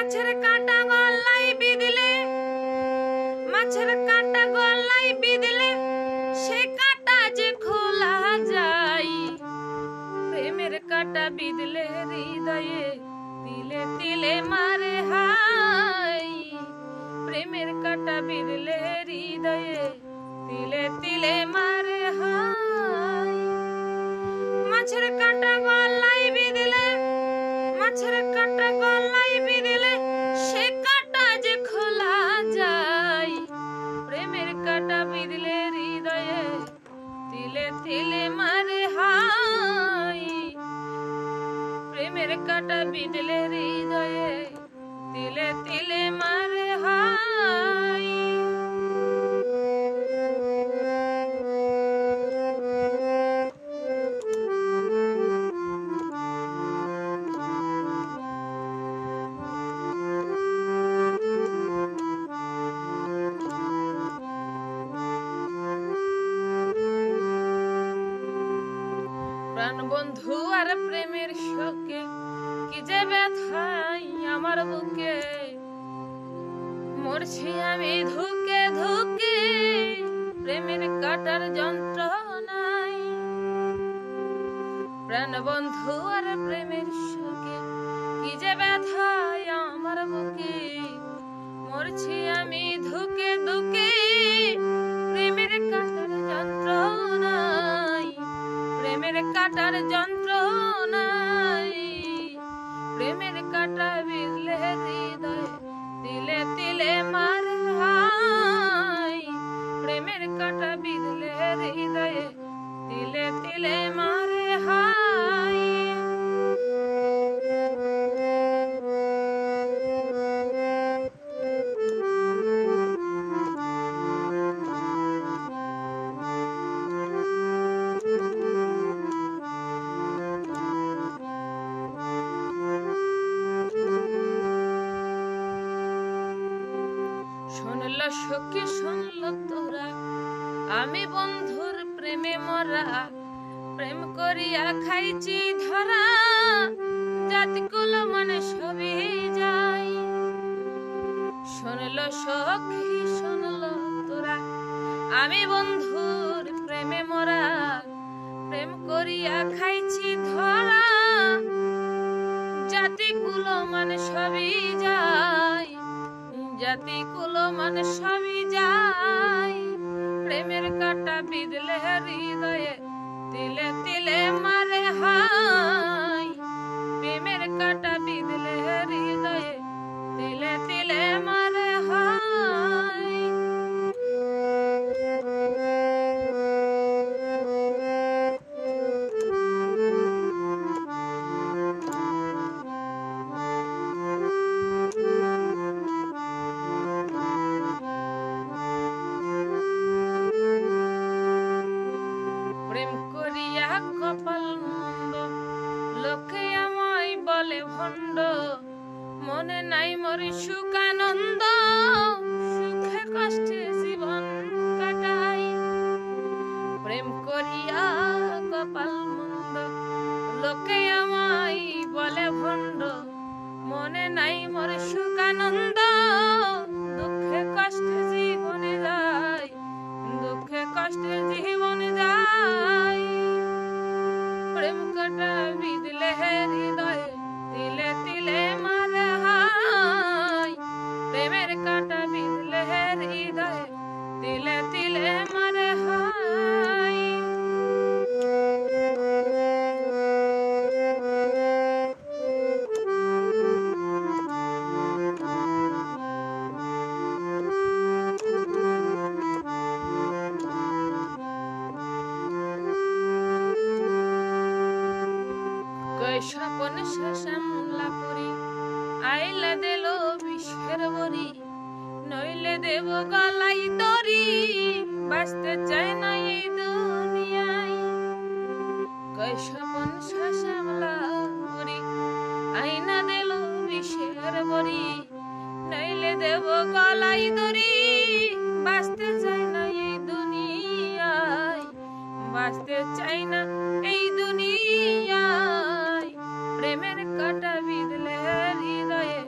মাছের কাঁটা গলায় বিঁধলে, মাছের কাঁটা গলায় বিঁধলে সে কাঁটা যে খোলা যায়। প্রেমের কাঁটা বিঁধলে হৃদয়ে তিলে তিলে মারে হাই। প্রেমের কাঁটা বিঁধলে হৃদয়ে তিলে তিলে মারে হাই। মাছের কাঁটা গলায় বিঁধলে, মাছের কাঁটা গলায় বিঁধলে সে কাঁটা যে খোলা যায়। প্রেমের কাঁটা বিঁধলে হৃদয়ে তিলে তিলে মারে হাই। প্রেমের কাঁটা বিঁধলে হৃদয়ে তিলে তিলে মারে হাই। প্রাণ বন্ধু আর প্রেমের শোকে কি যে ব্যথাই আমার বুকে। মরছি আমি ধুকে ধুকে প্রেমের কাটার যন্ত্রণায়। প্রাণ বন্ধু আর প্রেমের শোকে কি যে ব্যথাই আমার বুকে। মরছি আমি ধুকে ধুকে প্রেমের কাটার যন্ত্রণায়। প্রেমের কাটার যন্ত্রণায়। প্রেমের কাটা বিঁধলে হৃদয়ে তিলে তিলে মারে হাই। প্রেমের কাটা বিঁধলে হৃদয়ে তিলে তিলে মারে হাই। শুনল সখী শুনল তোরা আমি বন্ধুর প্রেমে মরা। প্রেম করিয়া খাইছি ধরা জাতি কুল মানে সবই যাই। শুনল সখী শুনল তোরা আমি বন্ধুর প্রেমে মরা। প্রেম করিয়া খাইছি ধরা জাতি কুল মানে সবই যাই। জাতি কুল মানে সবই যায়। প্রেমের কাটা বিঁধলে হৃদয়ে তিলে তিলে মারে হাই। প্রেমের কাটা বিঁধলে হৃদয়ে তিলে তিলে মারে হাই। প্রেম করিয়া কপাল মন্দ লোকে আমায় বলে ভণ্ড। মনে নাই মোর সুখানন্দ সুখে কষ্টে জীবন কাটাই। প্রেম করিয়া কপাল মন্দ লোকে আমায় বলে ভণ্ড। মনে নাই মোর সুখানন্দ দুঃখে কষ্টে জীবনে যায়। দুঃখে কষ্টে জীবনে যায়। প্রেম কাটা বিঁধলে হৃদয়ে তিলে তিলে মারে হাই। প্রেমের কাটা বিঁধলে হৃদয়ে তিলে তিলে মারে হাই। স্বপন শ্যামলা পুরি আইলা দিল বিষের বরি। নইলে দেব গলাই দড়ি বাঁচতে চাই না এই দুনিয়ায়। স্বপন শ্যামলা পুরি আইনা দিল বিষের বরি। নইলে দেব গলাই দড়ি বাঁচতে চাই না এই দুনিয়ায়। বাঁচতে চাই না এই দুনিয়ায়। প্রেমের কাটা বিঁধলে হৃদয়ে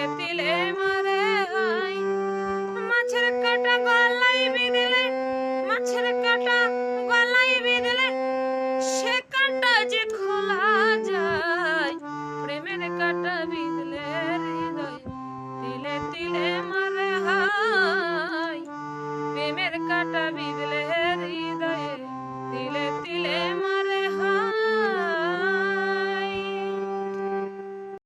তিলে